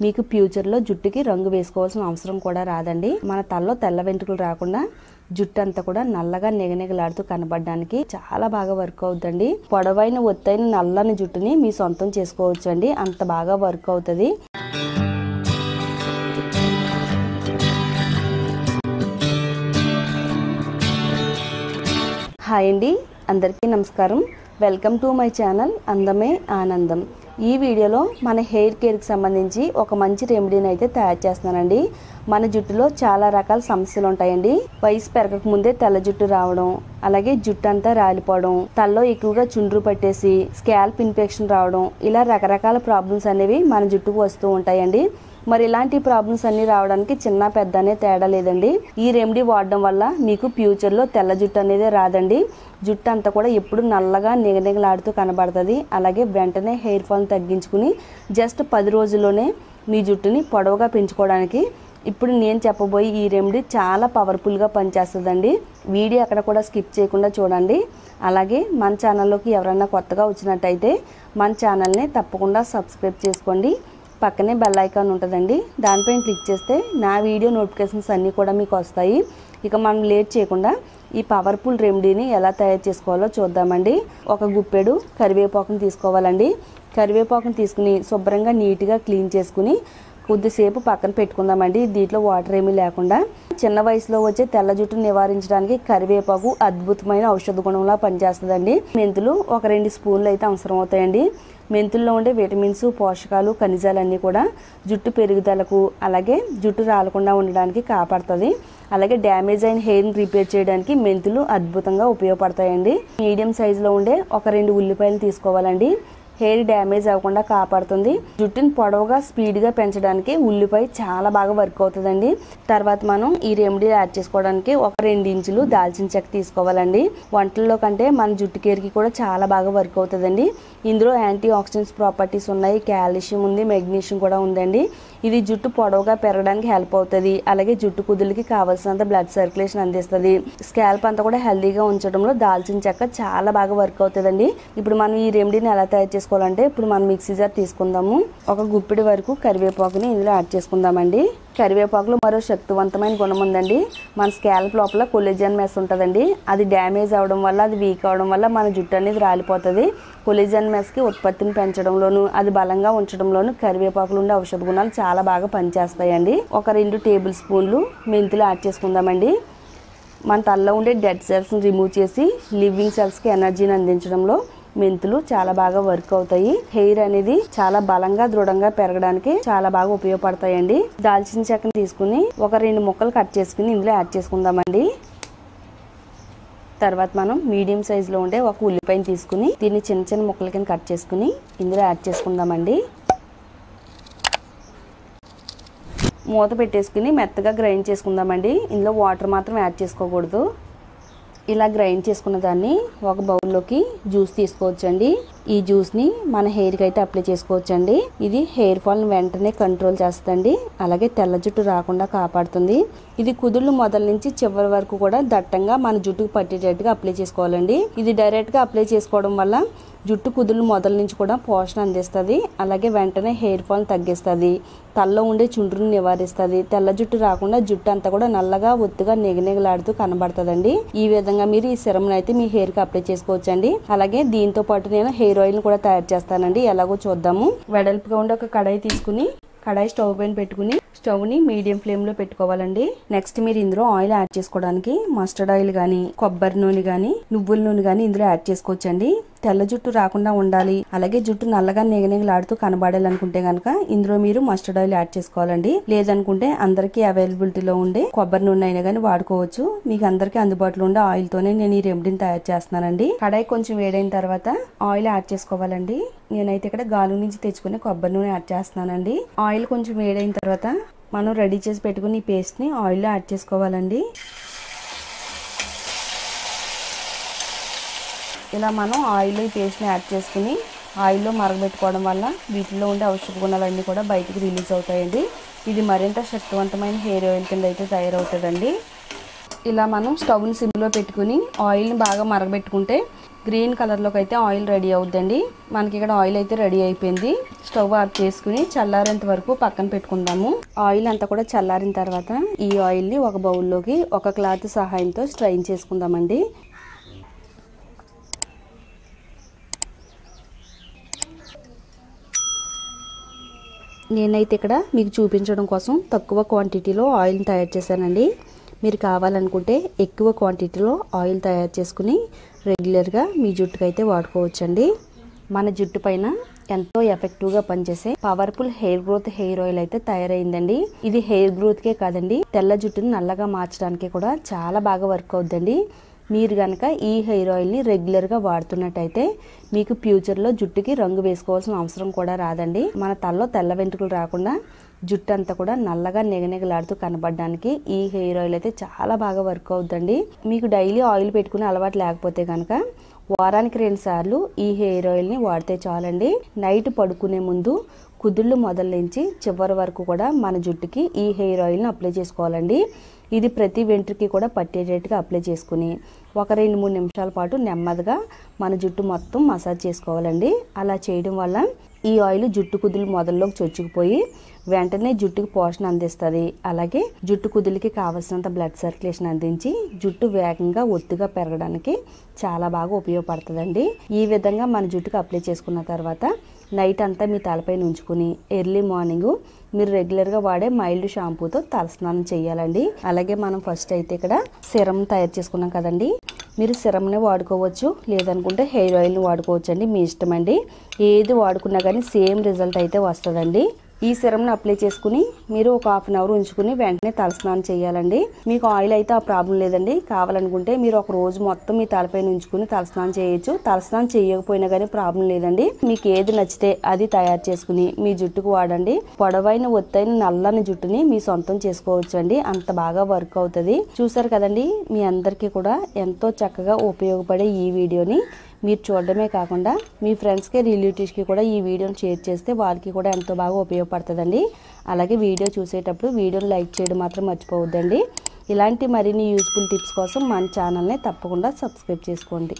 మీకు ఫ్యూచర్లో జుట్టుకి రంగు వేసుకోవాల్సిన అవసరం కూడా రాదండి. మన తలలో తెల్ల వెంట్రుకలు రాకుండా జుట్టు అంతా కూడా నల్లగా నిగనిగలాడుతూ కనబడడానికి చాలా బాగా వర్క్ అవుతుందండి. పొడవైన ఒత్తైన నల్లని జుట్టుని మీ సొంతం చేసుకోవచ్చు అండి, అంత బాగా వర్క్ అవుతుంది. హాయ్ అండి, అందరికీ నమస్కారం. వెల్కమ్ టు మై ఛానల్ అందమే ఆనందం. ఈ వీడియోలో మన హెయిర్ కేర్కి సంబంధించి ఒక మంచి రెమెడీని అయితే తయారు చేస్తున్నానండి. మన జుట్టులో చాలా రకాల సమస్యలు ఉంటాయండి. వయసు పెరగక ముందే తెల్ల జుట్టు రావడం, అలాగే జుట్టు అంతా రాలిపోవడం, తలలో ఎక్కువగా చుండ్రు పట్టేసి స్కాల్ప్ ఇన్ఫెక్షన్ రావడం, ఇలా రకరకాల ప్రాబ్లమ్స్ అనేవి మన జుట్టుకు వస్తూ ఉంటాయండి. మరి ఇలాంటి ప్రాబ్లమ్స్ అన్ని రావడానికి చిన్న పెద్ద అనే తేడా లేదండి. ఈ రెమెడీ వాడడం వల్ల మీకు ఫ్యూచర్లో తెల్ల జుట్టు అనేది రాదండి. జుట్టు అంతా కూడా ఎప్పుడు నల్లగా నిగనిగలాడుతూ కనబడుతుంది. అలాగే వెంటనే హెయిర్ ఫాల్ని తగ్గించుకుని జస్ట్ 10 రోజుల్లోనే మీ జుట్టుని పొడవుగా పెంచుకోవడానికి ఇప్పుడు నేను చెప్పబోయే ఈ రెమెడీ చాలా పవర్ఫుల్గా పనిచేస్తుందండి. వీడియో అక్కడ కూడా స్కిప్ చేయకుండా చూడండి. అలాగే మన ఛానల్లోకి ఎవరైనా కొత్తగా వచ్చినట్టయితే మన ఛానల్ని తప్పకుండా సబ్స్క్రైబ్ చేసుకోండి. పక్కనే బెల్ ఐకాన్ ఉంటుందండి, దానిపైన క్లిక్ చేస్తే నా వీడియో నోటిఫికేషన్స్ అన్నీ కూడా మీకు వస్తాయి. ఇక మనం లేట్ చేయకుండా ఈ పవర్ఫుల్ రెమెడీని ఎలా తయారు చేసుకోవాలో చూద్దామండి. ఒక గుప్పెడు కరివేపాకుని తీసుకోవాలండి. కరివేపాకుని తీసుకుని శుభ్రంగా నీట్గా క్లీన్ చేసుకుని కొద్దిసేపు పక్కన పెట్టుకుందామండి. దీంట్లో వాటర్ ఏమీ లేకుండా. చిన్న వయసులో వచ్చే తెల్ల జుట్టును నివారించడానికి కరివేపాకు అద్భుతమైన ఔషధ గుణంలా పనిచేస్తుందండి. మెంతులు ఒక 2 స్పూన్లు అయితే అవసరం అవుతాయండి. మెంతుల్లో ఉండే విటమిన్స్, పోషకాలు, ఖనిజాలన్నీ కూడా జుట్టు పెరుగుదలకు అలాగే జుట్టు రాలకుండా ఉండడానికి కాపాడుతుంది. అలాగే డ్యామేజ్ అయిన హెయిర్ని రిపేర్ చేయడానికి మెంతులు అద్భుతంగా ఉపయోగపడతాయండి. మీడియం సైజులో ఉండే ఒక 2 ఉల్లిపాయలు తీసుకోవాలండి. హెయిర్ డ్యామేజ్ అవ్వకుండా కాపాడుతుంది. జుట్టుని పొడవుగా స్పీడ్గా పెంచడానికి ఉల్లిపాయ చాలా బాగా వర్క్ అవుతుందండి. తర్వాత మనం ఈ రెమెడీ యాడ్ చేసుకోవడానికి ఒక 2 ఇంచులు దాల్చిన చెక్క తీసుకోవాలండి. వంటల్లో కంటే మన జుట్టు కేర్కి కూడా చాలా బాగా వర్క్ అవుతుందండి. ఇందులో యాంటీ ఆక్సిడెంట్స్ ప్రాపర్టీస్ ఉన్నాయి, కాల్షియం ఉంది, మెగ్నీషియం కూడా ఉందండి. ఇది జుట్టు పొడవుగా పెరగడానికి హెల్ప్ అవుతుంది. అలాగే జుట్టు కుదులకి కావాల్సినంత బ్లడ్ సర్క్యులేషన్ అందిస్తుంది. స్కాల్ప్ అంతా కూడా హెల్దీగా ఉంచడంలో దాల్చిన చెక్క చాలా బాగా వర్క్ అవుతుందండి. ఇప్పుడు మనం ఈ రెమెడీని ఎలా తయారు చేసుకోవాలంటే ఇప్పుడు మనం మిక్సీ జార్ తీసుకుందాము. ఒక గుప్పిడి వరకు కరివేపాకుని ఇందులో యాడ్ చేసుకుందామండి. కరివేపాకులో మరో శక్తివంతమైన గుణం ఉందండి. మన స్కాల్ప్ లోపల కొల్లాజెన్ మెస్ ఉంటుందండి. అది డ్యామేజ్ అవడం వల్ల, అది వీక్ అవడం వల్ల మన జుట్టు అనేది రాలిపోతుంది. కొల్లాజెన్ మెస్కి ఉత్పత్తిని పెంచడంలోను, అది బలంగా ఉంచడంలోను కరివేపాకులు ఉండే ఔషధ గుణాలు చాలా బాగా పనిచేస్తాయండి. ఒక 2 టేబుల్ స్పూన్లు మెంతులు యాడ్ చేసుకుందామండి. మన తలలో ఉండే డెడ్ సెల్స్ని రిమూవ్ చేసి లివింగ్ సెల్స్కి ఎనర్జీని అందించడంలో మెంతులు చాలా బాగా వర్క్ అవుతాయి. హెయిర్ అనేది చాలా బలంగా దృఢంగా పెరగడానికి చాలా బాగా ఉపయోగపడతాయండి. దాల్చిన చెక్కని తీసుకుని ఒక 2 ముక్కలు కట్ చేసుకుని ఇందులో యాడ్ చేసుకుందామండి. తర్వాత మనం మీడియం సైజులో ఉండే ఒక ఉల్లిపాయని తీసుకుని దీన్ని చిన్న చిన్న ముక్కల కింద కట్ చేసుకుని ఇందులో యాడ్ చేసుకుందామండి. మూత పెట్టేసుకుని మెత్తగా గ్రైండ్ చేసుకుందామండి. ఇందులో వాటర్ మాత్రం యాడ్ చేసుకోకూడదు. ఇలా గ్రైండ్ చేసుకున్న దాన్ని ఒక బౌల్లోకి జ్యూస్ తీసుకోవచ్చండి. ఈ జ్యూస్ని మన హెయిర్కి అయితే అప్లై చేసుకోవచ్చండి. ఇది హెయిర్ ఫాల్ని వెంటనే కంట్రోల్ చేస్తుందండి. అలాగే తెల్ల జుట్టు రాకుండా కాపాడుతుంది. ఇది కుదుళ్ళు మొదల నుంచి చివరి వరకు కూడా దట్టంగా మన జుట్టుకు పట్టేటట్టుగా అప్లై చేసుకోవాలండి. ఇది డైరెక్ట్గా అప్లై చేసుకోవడం వల్ల జుట్టు కుదుళ్ళు మొదల నుంచి కూడా పోషణ అందిస్తుంది. అలాగే వెంటనే హెయిర్ ఫాల్ని తగ్గిస్తుంది. తలలో ఉండే చుండ్రుని నివారిస్తుంది. తెల్ల జుట్టు రాకుండా జుట్టు అంతా కూడా నల్లగా ఒత్తుగా నిగనిగలాడుతూ కనబడుతుందండి. ఈ విధంగా మీరు ఈ సిరమ్ని అయితే మీ హెయిర్కి అప్లై చేసుకోవచ్చండి. అలాగే దీంతో పాటు నేను హెయిర్ ఆయిల్ కూడా తయారు చేస్తానండి. ఎలాగో చూద్దాము. వెడల్పుగా ఉండే ఒక కడాయి తీసుకుని కడాయి స్టవ్ పైన పెట్టుకుని స్టవ్ని మీడియం ఫ్లేమ్లో పెట్టుకోవాలండి. నెక్స్ట్ మీరు ఇందులో ఆయిల్ యాడ్ చేసుకోవడానికి మస్టర్డ్ ఆయిల్ కానీ, కొబ్బరి నూనె కానీ, నువ్వుల నూనె కానీ ఇందులో యాడ్ చేసుకోవచ్చండి. తెల్ల జుట్టు రాకుండా ఉండాలి, అలాగే జుట్టు నల్లగా నిగనిగలాడుతూ కనబడాలనుకుంటే కనుక ఇందులో మీరు మస్టర్డ్ ఆయిల్ యాడ్ చేసుకోవాలండి. లేదనుకుంటే అందరికీ అవైలబిలిటీలో ఉండే కొబ్బరి నూనె అయినా కానీ వాడుకోవచ్చు. మీకు అందరికీ అందుబాటులో ఉండే ఆయిల్ తోనే నేను ఈ రెమెడీని తయారు చేస్తున్నానండి. కడాయి కొంచెం వేడైన తర్వాత ఆయిల్ యాడ్ చేసుకోవాలండి. నేనైతే ఇక్కడ గాను నుంచి తెచ్చుకునే కొబ్బరి నూనె యాడ్ చేస్తున్నానండి. ఆయిల్ కొంచెం వేడైన తర్వాత మనం రెడీ చేసి పెట్టుకుని ఈ పేస్ట్ని ఆయిల్లో యాడ్ చేసుకోవాలండి. ఇలా మనం ఆయిల్లో ఈ పేస్ట్ని యాడ్ చేసుకుని ఆయిల్లో మరగబెట్టుకోవడం వల్ల వీటిలో ఉండే ఔషధ గుణాలన్నీ కూడా బయటికి రిలీజ్ అవుతాయండి. ఇది మరింత శక్తివంతమైన హెయిర్ ఆయిల్ కింద అయితే తయారవుతుందండి. ఇలా మనం స్టవ్ని సిమ్లో పెట్టుకుని ఆయిల్ని బాగా మరగబెట్టుకుంటే గ్రీన్ కలర్లోకి అయితే ఆయిల్ రెడీ అవుద్దండి. మనకి ఇక్కడ ఆయిల్ అయితే రెడీ అయిపోయింది. స్టవ్ ఆఫ్ చేసుకుని చల్లారేంత వరకు పక్కన పెట్టుకుందాము. ఆయిల్ అంతా కూడా చల్లారిన తర్వాత ఈ ఆయిల్ని ఒక బౌల్లోకి ఒక క్లాత్ సహాయంతో స్ట్రైన్ చేసుకుందామండి. నేనైతే ఇక్కడ మీకు చూపించడం కోసం తక్కువ క్వాంటిటీలో ఆయిల్ని తయారు చేశానండి. మీరు కావాలనుకుంటే ఎక్కువ క్వాంటిటీలో ఆయిల్ తయారు చేసుకుని రెగ్యులర్గా మీ జుట్టుకు అయితే వాడుకోవచ్చండి. మన జుట్టు పైన ఎంతో ఎఫెక్టివ్గా పనిచేసే powerful hair growth hair oil అయితే తయారైందండి. ఇది హెయిర్ గ్రోత్కే కాదండి, తెల్ల జుట్టుని నల్లగా మార్చడానికి కూడా చాలా బాగా వర్క్ అవుద్దండి. మీరు కనుక ఈ హెయిర్ ఆయిల్ని రెగ్యులర్గా వాడుతున్నట్టయితే మీకు ఫ్యూచర్లో జుట్టుకి రంగు వేసుకోవాల్సిన అవసరం కూడా రాదండి. మన తలలో తెల్ల వెంట్రుకలు రాకుండా జుట్టు అంతా కూడా నల్లగా నిగనిగలాడుతూ కనబడడానికి ఈ హెయిర్ ఆయిల్ అయితే చాలా బాగా వర్క్ అవుతుందండి. మీకు డైలీ ఆయిల్ పెట్టుకునే అలవాటు లేకపోతే కనుక వారానికి 2 సార్లు ఈ హెయిర్ ఆయిల్ని వాడితే చాలండి. నైట్ పడుకునే ముందు కుదుళ్ళు మొదలు నుంచి చివరి వరకు కూడా మన జుట్టుకి ఈ హెయిర్ ఆయిల్ని అప్లై చేసుకోవాలండి. ఇది ప్రతి వెంట్రుకి కూడా పట్టేటట్టుగా అప్లై చేసుకుని ఒక 2-3 నిమిషాల పాటు నెమ్మదిగా మన జుట్టు మొత్తం మసాజ్ చేసుకోవాలండి. అలా చేయడం వల్ల ఈ ఆయిల్ జుట్టు కుదులు మొదల్లోకి చొచ్చుకుపోయి వెంటనే జుట్టుకి పోషణ అందిస్తుంది. అలాగే జుట్టు కుదులకి కావలసినంత బ్లడ్ సర్క్యులేషన్ అందించి జుట్టు వేగంగా ఒత్తుగా పెరగడానికి చాలా బాగా ఉపయోగపడుతుందండి. ఈ విధంగా మన జుట్టుకు అప్లై చేసుకున్న తర్వాత నైట్ అంతా మీ తలపైన ఉంచుకుని ఎర్లీ మార్నింగ్ మీరు రెగ్యులర్గా వాడే మైల్డ్ షాంపూతో తలస్నానం చేయాలండి. అలాగే మనం ఫస్ట్ అయితే ఇక్కడ సిరం తయారు చేసుకున్నాం కదండి, మీరు సిరంనే వాడుకోవచ్చు, లేదనుకుంటే హెయిర్ ఆయిల్ని వాడుకోవచ్చు అండి, మీ ఇష్టం అండి. ఏది వాడుకున్నా కానీ సేమ్ రిజల్ట్ అయితే వస్తుందండి. ఈ సిరంని అప్లై చేసుకుని మీరు ఒక 1/2 అవర్ ఉంచుకుని వెంటనే తలస్నానం చేయాలండి. మీకు ఆయిల్ అయితే ఆ ప్రాబ్లం లేదండి, కావాలనుకుంటే మీరు ఒక రోజు మొత్తం మీ తలపైన ఉంచుకుని తలస్నానం చేయొచ్చు. తలస్నానం చేయకపోయినా కానీ ప్రాబ్లం లేదండి. మీకు ఏది నచ్చితే అది తయారు చేసుకుని మీ జుట్టుకు వాడండి. పొడవైన ఒత్తైన నల్లని జుట్టుని మీ సొంతం చేసుకోవచ్చు అండి, అంత బాగా వర్క్ అవుతుంది. చూసారు కదండి, మీ అందరికీ కూడా ఎంతో చక్కగా ఉపయోగపడే ఈ వీడియోని మీరు చూడడమే కాకుండా మీ ఫ్రెండ్స్కి రిలేటివ్స్కి కూడా ఈ వీడియోని షేర్ చేస్తే వాళ్ళకి కూడా ఎంతో బాగా ఉపయోగపడుతుందండి. అలాగే వీడియో చూసేటప్పుడు వీడియోని లైక్ చేయడం మాత్రం మర్చిపోవద్దండి. ఇలాంటి మరిన్ని యూస్ఫుల్ టిప్స్ కోసం మన ఛానల్ని తప్పకుండా సబ్స్క్రైబ్ చేసుకోండి.